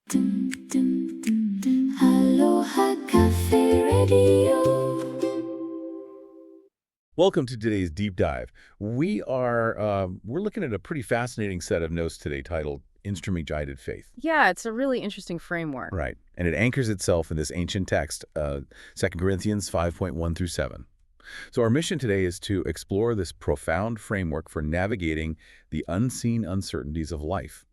Dun, dun, dun, dun. Aloha Cafe Radio. Welcome to today's deep dive. We're looking at a pretty fascinating set of notes today titled Instrument Guided Faith. Yeah, it's a really interesting framework. Right. And it anchors itself in this ancient text, 2 Corinthians 5.1 through 7. So our mission today is to explore this profound framework for navigating the unseen uncertainties of life.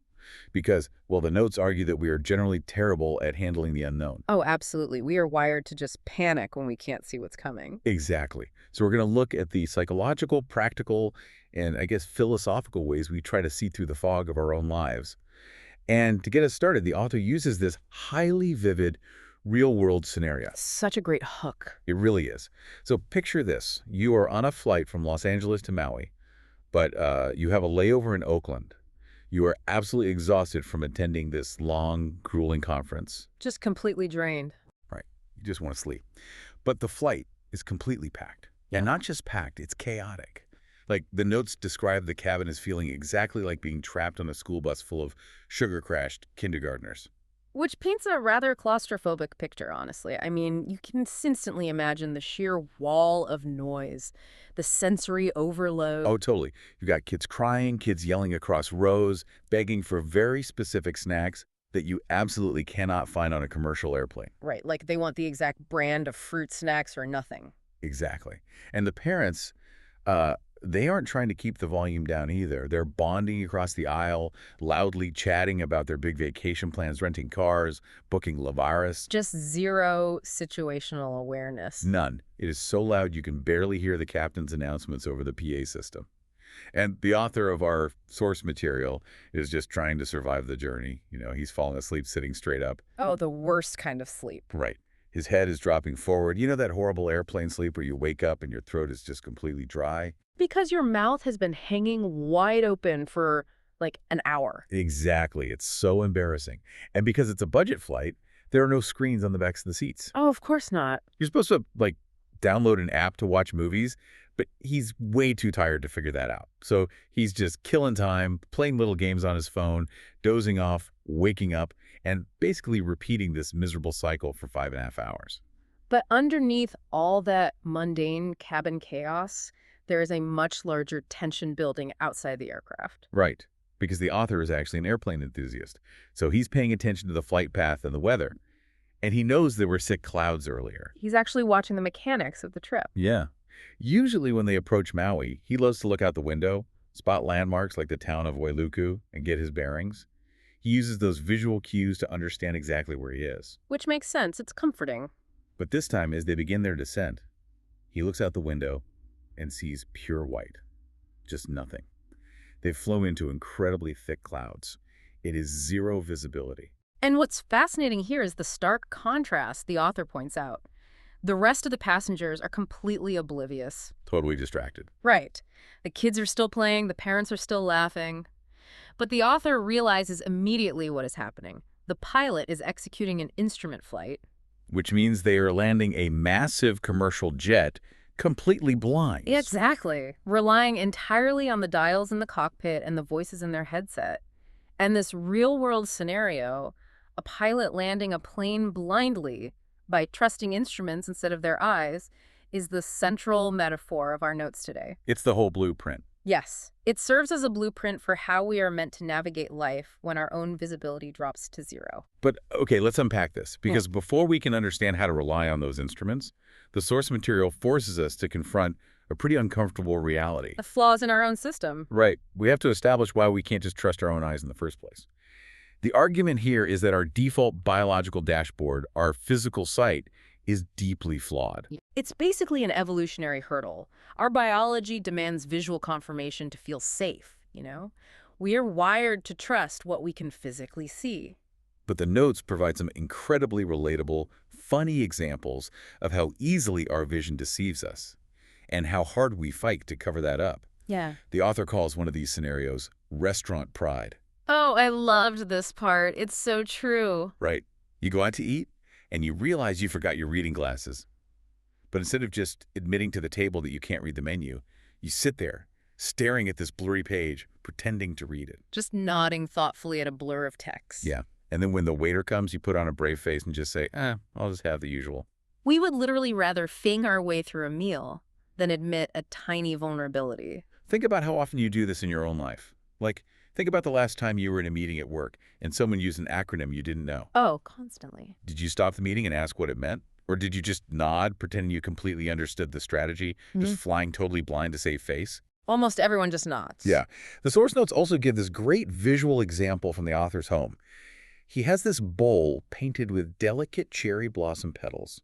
Because, well, the notes argue that we are generally terrible at handling the unknown. Oh, absolutely. We are wired to just panic when we can't see what's coming. Exactly. So we're going to look at the psychological, practical, and I guess philosophical ways we try to see through the fog of our own lives. And to get us started, the author uses this highly vivid real-world scenario. Such a great hook. It really is. So picture this. You are on a flight from Los Angeles to Maui, but you have a layover in Oakland. You are absolutely exhausted from attending this long, grueling conference. Just completely drained. Right. You just want to sleep. But the flight is completely packed. And not just packed, it's chaotic. Like, the notes describe the cabin as feeling exactly like being trapped on a school bus full of sugar-crashed kindergartners. Which paints a rather claustrophobic picture, honestly. I mean, you can instantly imagine the sheer wall of noise, the sensory overload. Oh, totally. You've got kids crying, kids yelling across rows, begging for very specific snacks that you absolutely cannot find on a commercial airplane. Right, like they want the exact brand of fruit snacks or nothing. Exactly. And the parents, they aren't trying to keep the volume down either. They're bonding across the aisle, loudly chatting about their big vacation plans, renting cars, booking Lavaris. Just zero situational awareness. None. It is so loud you can barely hear the captain's announcements over the PA system. And the author of our source material is just trying to survive the journey. You know, he's fallen asleep sitting straight up. Oh, the worst kind of sleep. Right. His head is dropping forward. You know that horrible airplane sleep where you wake up and your throat is just completely dry? Because your mouth has been hanging wide open for like an hour. Exactly. It's so embarrassing. And because it's a budget flight, there are no screens on the backs of the seats. Oh, of course not. You're supposed to, like, download an app to watch movies, but he's way too tired to figure that out. So he's just killing time, playing little games on his phone, dozing off, waking up, and basically repeating this miserable cycle for 5.5 hours. But underneath all that mundane cabin chaos, there is a much larger tension building outside the aircraft. Right, because the author is actually an airplane enthusiast. So he's paying attention to the flight path and the weather. And he knows there were sick clouds earlier. He's actually watching the mechanics of the trip. Yeah. Usually when they approach Maui, he loves to look out the window, spot landmarks like the town of Wailuku, and get his bearings. He uses those visual cues to understand exactly where he is. Which makes sense. It's comforting. But this time, as they begin their descent, he looks out the window and sees pure white. Just nothing. They've flown into incredibly thick clouds. It is zero visibility. And what's fascinating here is the stark contrast the author points out. The rest of the passengers are completely oblivious. Totally distracted. Right. The kids are still playing, the parents are still laughing. But the author realizes immediately what is happening. The pilot is executing an instrument flight. Which means they are landing a massive commercial jet completely blind. Exactly. Relying entirely on the dials in the cockpit and the voices in their headset. And this real-world scenario, a pilot landing a plane blindly by trusting instruments instead of their eyes, is the central metaphor of our notes today. It's the whole blueprint. Yes, it serves as a blueprint for how we are meant to navigate life when our own visibility drops to zero. But, okay, let's unpack this, because before we can understand how to rely on those instruments, the source material forces us to confront a pretty uncomfortable reality. The flaws in our own system. Right. We have to establish why we can't just trust our own eyes in the first place. The argument here is that our default biological dashboard, our physical sight, is deeply flawed. It's basically an evolutionary hurdle. Our biology demands visual confirmation to feel safe, you know? We are wired to trust what we can physically see. But the notes provide some incredibly relatable, funny examples of how easily our vision deceives us and how hard we fight to cover that up. Yeah. The author calls one of these scenarios restaurant pride. Oh, I loved this part. It's so true. Right. You go out to eat, and you realize you forgot your reading glasses. But instead of just admitting to the table that you can't read the menu, you sit there, staring at this blurry page, pretending to read it. Just nodding thoughtfully at a blur of text. Yeah. And then when the waiter comes, you put on a brave face and just say, I'll just have the usual. We would literally rather fing our way through a meal than admit a tiny vulnerability. Think about how often you do this in your own life. Like, think about the last time you were in a meeting at work and someone used an acronym you didn't know. Oh, constantly. Did you stop the meeting and ask what it meant? Or did you just nod, pretending you completely understood the strategy, just flying totally blind to save face? Almost everyone just nods. Yeah. The source notes also give this great visual example from the author's home. He has this bowl painted with delicate cherry blossom petals.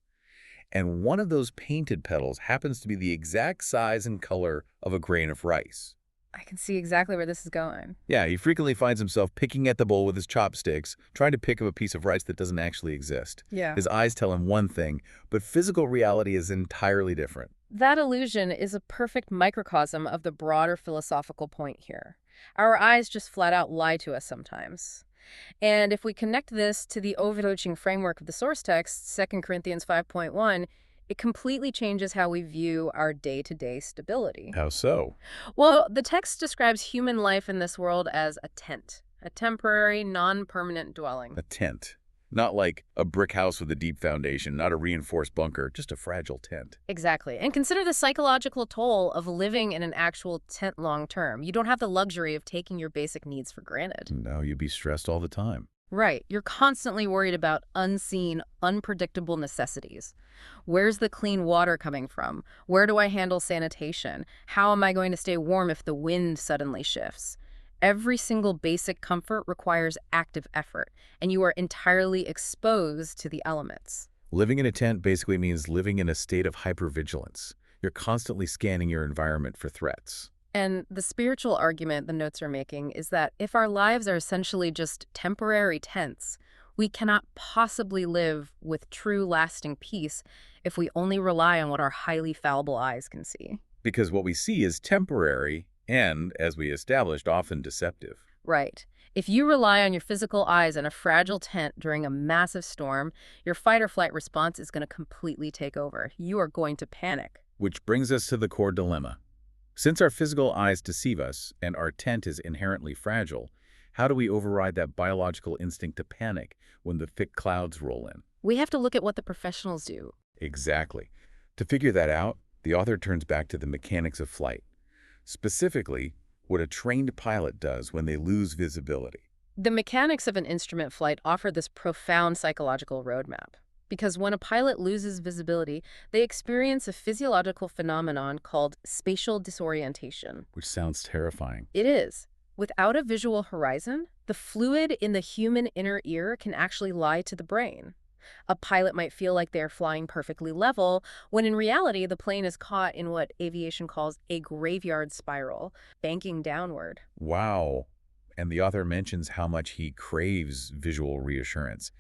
And one of those painted petals happens to be the exact size and color of a grain of rice. I can see exactly where this is going. Yeah, he frequently finds himself picking at the bowl with his chopsticks, trying to pick up a piece of rice that doesn't actually exist. Yeah. His eyes tell him one thing, but physical reality is entirely different. That illusion is a perfect microcosm of the broader philosophical point here. Our eyes just flat out lie to us sometimes. And if we connect this to the overarching framework of the source text, 2 Corinthians 5.1, it completely changes how we view our day-to-day stability. How so? Well, the text describes human life in this world as a tent, a temporary, non-permanent dwelling. A tent. Not like a brick house with a deep foundation, not a reinforced bunker, just a fragile tent. Exactly. And consider the psychological toll of living in an actual tent long term. You don't have the luxury of taking your basic needs for granted. No, you'd be stressed all the time. Right. You're constantly worried about unseen, unpredictable necessities. Where's the clean water coming from? Where do I handle sanitation? How am I going to stay warm if the wind suddenly shifts? Every single basic comfort requires active effort, and you are entirely exposed to the elements. Living in a tent basically means living in a state of hypervigilance. You're constantly scanning your environment for threats. And the spiritual argument the notes are making is that if our lives are essentially just temporary tents, we cannot possibly live with true lasting peace if we only rely on what our highly fallible eyes can see. Because what we see is temporary and, as we established, often deceptive. Right. If you rely on your physical eyes in a fragile tent during a massive storm, your fight or flight response is going to completely take over. You are going to panic. Which brings us to the core dilemma. Since our physical eyes deceive us and our tent is inherently fragile, how do we override that biological instinct to panic when the thick clouds roll in? We have to look at what the professionals do. Exactly. To figure that out, the author turns back to the mechanics of flight. Specifically, what a trained pilot does when they lose visibility. The mechanics of an instrument flight offer this profound psychological roadmap. Because when a pilot loses visibility, they experience a physiological phenomenon called spatial disorientation. Which sounds terrifying. It is. Without a visual horizon, the fluid in the human inner ear can actually lie to the brain. A pilot might feel like they're flying perfectly level, when in reality the plane is caught in what aviation calls a graveyard spiral, banking downward. Wow. And the author mentions how much he craves visual reassurance.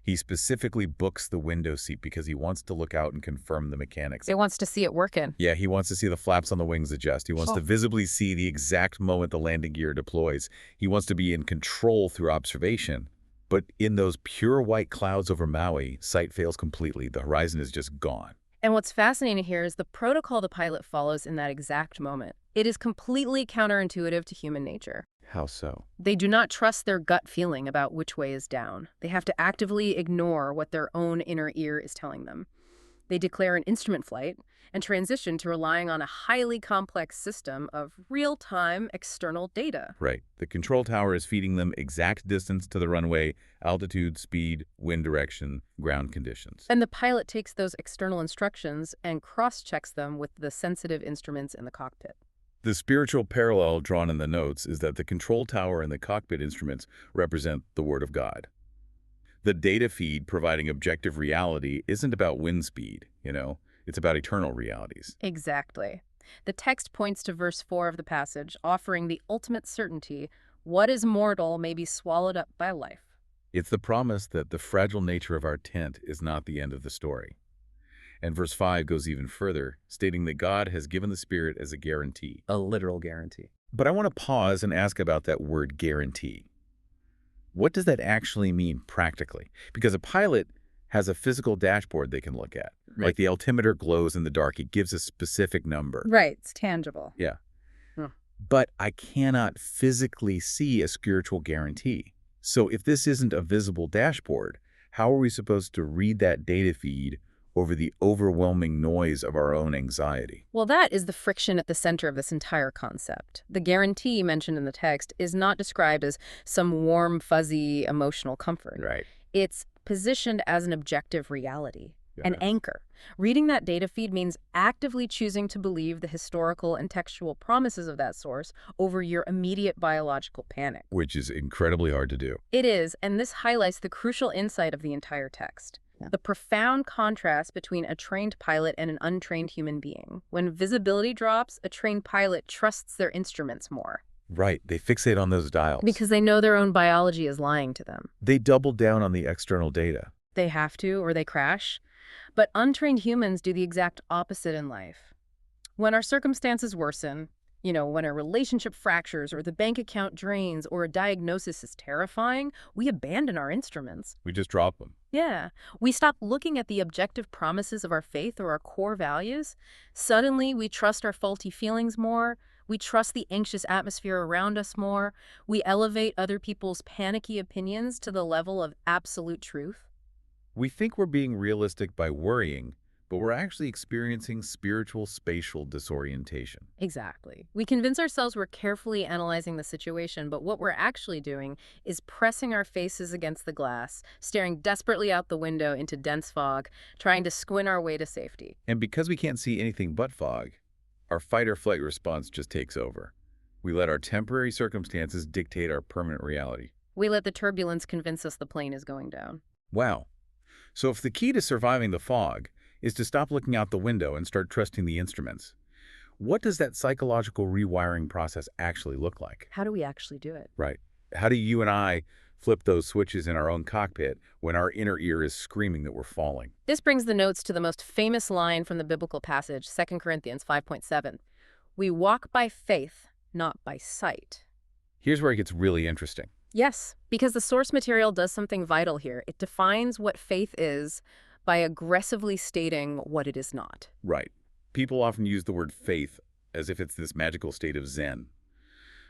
He specifically books the window seat because he wants to look out and confirm the mechanics. He wants to see it working. Yeah, he wants to see the flaps on the wings adjust. He wants to visibly see the exact moment the landing gear deploys. He wants to be in control through observation. But in those pure white clouds over Maui, sight fails completely. The horizon is just gone. And what's fascinating here is the protocol the pilot follows in that exact moment. It is completely counterintuitive to human nature. How so? They do not trust their gut feeling about which way is down. They have to actively ignore what their own inner ear is telling them. They declare an instrument flight and transition to relying on a highly complex system of real-time external data. Right. The control tower is feeding them exact distance to the runway, altitude, speed, wind direction, ground conditions. And the pilot takes those external instructions and cross-checks them with the sensitive instruments in the cockpit. The spiritual parallel drawn in the notes is that the control tower and the cockpit instruments represent the Word of God. The data feed providing objective reality isn't about wind speed, it's about eternal realities. Exactly. The text points to verse 4 of the passage, offering the ultimate certainty, what is mortal may be swallowed up by life. It's the promise that the fragile nature of our tent is not the end of the story. And verse 5 goes even further, stating that God has given the Spirit as a guarantee. A literal guarantee. But I want to pause and ask about that word guarantee. What does that actually mean practically? Because a pilot has a physical dashboard they can look at. Right. Like the altimeter glows in the dark. It gives a specific number. Right. It's tangible. Yeah. Hmm. But I cannot physically see a spiritual guarantee. So if this isn't a visible dashboard, how are we supposed to read that data feed over the overwhelming noise of our own anxiety? Well, that is the friction at the center of this entire concept. The guarantee mentioned in the text is not described as some warm, fuzzy emotional comfort. Right. It's positioned as an objective reality, an Yeah. anchor. Reading that data feed means actively choosing to believe the historical and textual promises of that source over your immediate biological panic. Which is incredibly hard to do. It is, and this highlights the crucial insight of the entire text. Yeah. The profound contrast between a trained pilot and an untrained human being. When visibility drops, a trained pilot trusts their instruments more Right. They fixate on those dials. because they know their own biology is lying to them. They double down on the external data. They have to, or they crash. But untrained humans do the exact opposite in life. When our circumstances worsen, when a relationship fractures or the bank account drains or a diagnosis is terrifying, we abandon our instruments. We just drop them. Yeah, we stop looking at the objective promises of our faith or our core values. Suddenly, we trust our faulty feelings more. We trust the anxious atmosphere around us more. We elevate other people's panicky opinions to the level of absolute truth. We think we're being realistic by worrying, but we're actually experiencing spiritual spatial disorientation. Exactly. We convince ourselves we're carefully analyzing the situation, but what we're actually doing is pressing our faces against the glass, staring desperately out the window into dense fog, trying to squint our way to safety. And because we can't see anything but fog, our fight or flight response just takes over. We let our temporary circumstances dictate our permanent reality. We let the turbulence convince us the plane is going down. Wow. So if the key to surviving the fog is to stop looking out the window and start trusting the instruments, what does that psychological rewiring process actually look like? How do we actually do it? Right. How do you and I flip those switches in our own cockpit when our inner ear is screaming that we're falling? This brings the notes to the most famous line from the biblical passage, 2 Corinthians 5.7. We walk by faith, not by sight. Here's where it gets really interesting. Yes, because the source material does something vital here. It defines what faith is by aggressively stating what it is not. Right. People often use the word faith as if it's this magical state of Zen.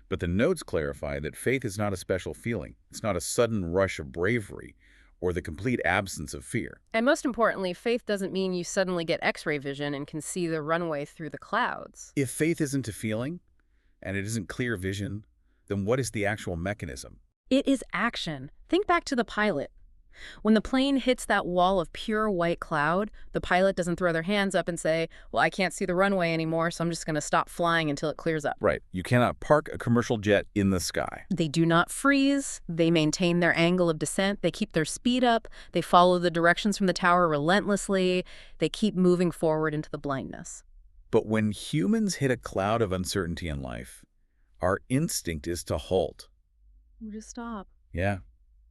But the notes clarify that faith is not a special feeling. It's not a sudden rush of bravery or the complete absence of fear. And most importantly, faith doesn't mean you suddenly get X-ray vision and can see the runway through the clouds. If faith isn't a feeling and it isn't clear vision, then what is the actual mechanism? It is action. Think back to the pilot. When the plane hits that wall of pure white cloud, the pilot doesn't throw their hands up and say, well, I can't see the runway anymore, so I'm just going to stop flying until it clears up. Right. You cannot park a commercial jet in the sky. They do not freeze. They maintain their angle of descent. They keep their speed up. They follow the directions from the tower relentlessly. They keep moving forward into the blindness. But when humans hit a cloud of uncertainty in life, our instinct is to halt. Just stop. Yeah.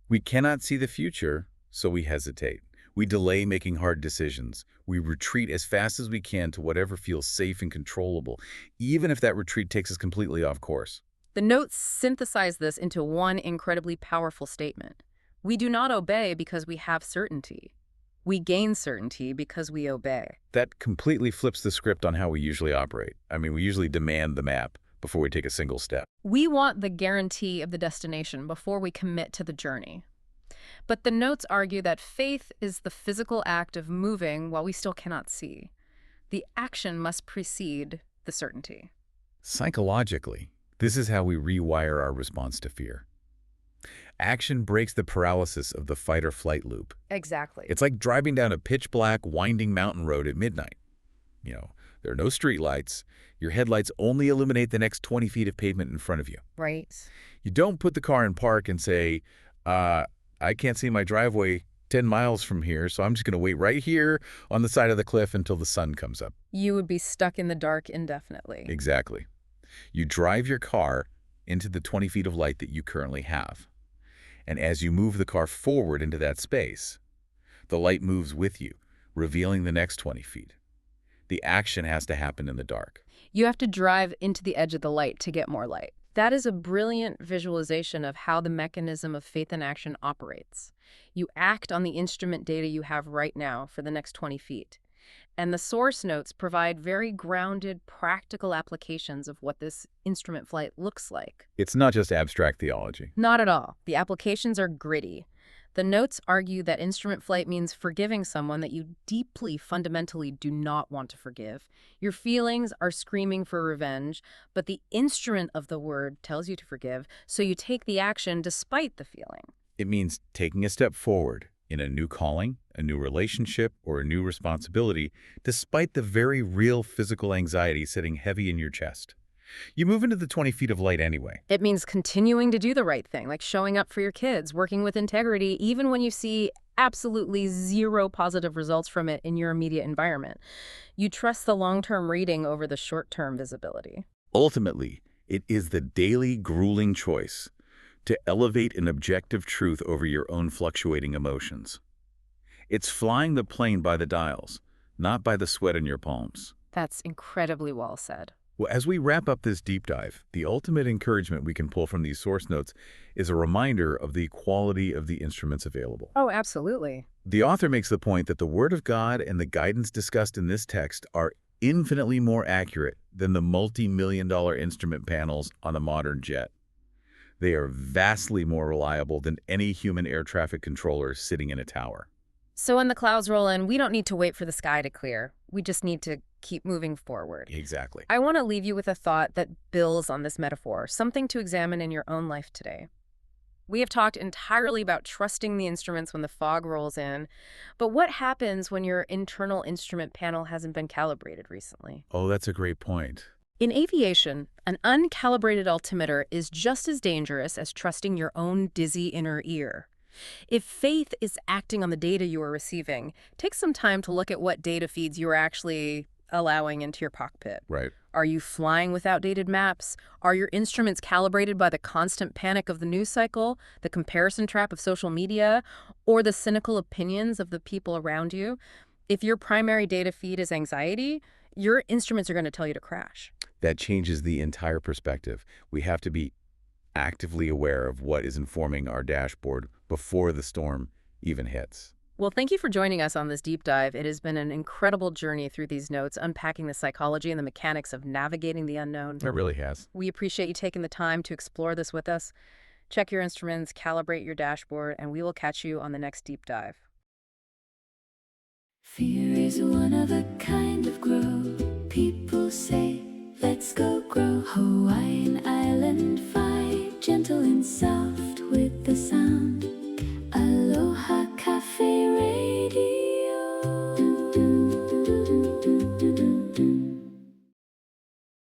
We cannot see the future, so we hesitate. We delay making hard decisions. We retreat as fast as we can to whatever feels safe and controllable, even if that retreat takes us completely off course. The notes synthesize this into one incredibly powerful statement. We do not obey because we have certainty. We gain certainty because we obey. That completely flips the script on how we usually operate. I mean, we usually demand the map before we take a single step. We want the guarantee of the destination before we commit to the journey. But the notes argue that faith is the physical act of moving while we still cannot see. The action must precede the certainty. Psychologically, this is how we rewire our response to fear. Action breaks the paralysis of the fight or flight loop. Exactly. It's like driving down a pitch-black, winding mountain road at midnight. There are no streetlights. Your headlights only illuminate the next 20 feet of pavement in front of you. Right. You don't put the car in park and say, I can't see my driveway 10 miles from here, so I'm just going to wait right here on the side of the cliff until the sun comes up. You would be stuck in the dark indefinitely. Exactly. You drive your car into the 20 feet of light that you currently have. And as you move the car forward into that space, the light moves with you, revealing the next 20 feet. The action has to happen in the dark. You have to drive into the edge of the light to get more light. That is a brilliant visualization of how the mechanism of faith in action operates. You act on the instrument data you have right now for the next 20 feet. And the source notes provide very grounded, practical applications of what this instrument flight looks like. It's not just abstract theology. Not at all. The applications are gritty. The notes argue that instrument flight means forgiving someone that you deeply, fundamentally do not want to forgive. Your feelings are screaming for revenge, but the instrument of the word tells you to forgive, so you take the action despite the feeling. It means taking a step forward in a new calling, a new relationship, or a new responsibility, despite the very real physical anxiety sitting heavy in your chest. You move into the 20 feet of light anyway. It means continuing to do the right thing, like showing up for your kids, working with integrity, even when you see absolutely zero positive results from it in your immediate environment. You trust the long-term reading over the short-term visibility. Ultimately, it is the daily grueling choice to elevate an objective truth over your own fluctuating emotions. It's flying the plane by the dials, not by the sweat in your palms. That's incredibly well said. Well, as we wrap up this deep dive, the ultimate encouragement we can pull from these source notes is a reminder of the quality of the instruments available. Oh, absolutely. The author makes the point that the Word of God and the guidance discussed in this text are infinitely more accurate than the multi-million-dollar instrument panels on a modern jet. They are vastly more reliable than any human air traffic controller sitting in a tower. So when the clouds roll in, we don't need to wait for the sky to clear. We just need to keep moving forward. Exactly. I want to leave you with a thought that builds on this metaphor, something to examine in your own life today. We have talked entirely about trusting the instruments when the fog rolls in, but what happens when your internal instrument panel hasn't been calibrated recently? Oh, that's a great point. In aviation, an uncalibrated altimeter is just as dangerous as trusting your own dizzy inner ear. If faith is acting on the data you are receiving, take some time to look at what data feeds you are actually allowing into your cockpit. Right. Are you flying with outdated maps? Are your instruments calibrated by the constant panic of the news cycle, the comparison trap of social media, or the cynical opinions of the people around you? If your primary data feed is anxiety, your instruments are going to tell you to crash. That changes the entire perspective. We have to be actively aware of what is informing our dashboard before the storm even hits. Well, thank you for joining us on this deep dive. It has been an incredible journey through these notes, unpacking the psychology and the mechanics of navigating the unknown. It really has. We appreciate you taking the time to explore this with us. Check your instruments, calibrate your dashboard, and we will catch you on the next deep dive. Fear is one of a kind of grow. People say, let's go grow. Hawaiian island fire, gentle inside.